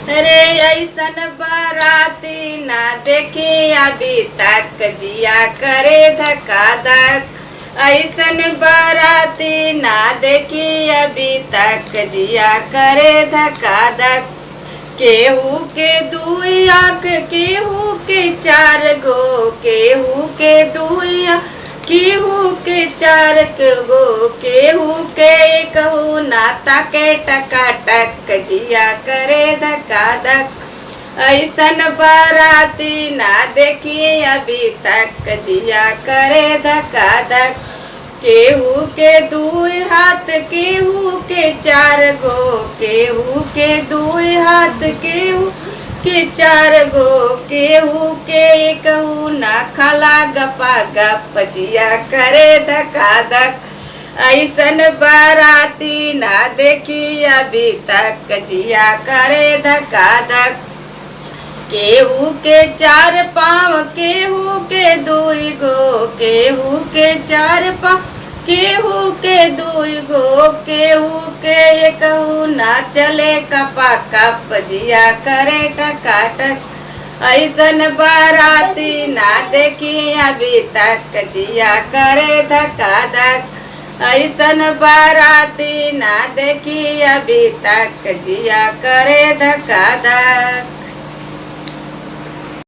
अरे ऐसन बाराती ना देखी अभी तक जिया करे धक्का धक। ऐसन बाराती ना देखी अभी तक जिया करे धक्का धक। केहू के दुई आँख केहू के चार गो, केहू के दुई आँख केहू के चार गो, केहू के कहू नाता के टकाटक जिया करे धक्का धक। ऐसन बाराती ना देखी अभी तक जिया करे धक्का धक। केहू के दुई हाथ केहू के चार गो, केहू के दुई हाथ केहू के चार गो, केहू के कहू ना खाला गपा गप जिया करे धक्का धक। ऐसन बाराती ना देखी अभी तक जिया करे धक्का धक। केहू के चार पाँव केहू के दुई गो, केहू के चार पाँव केहू के दुई गो, केहू के कहू ना चले कपा कप जिया करे टकाटक। ऐसन बाराती ना देखी अभी तक जिया करे धक्का धक। ऐसन बाराती ना देखी अभी तक जिया करे धक्का धक।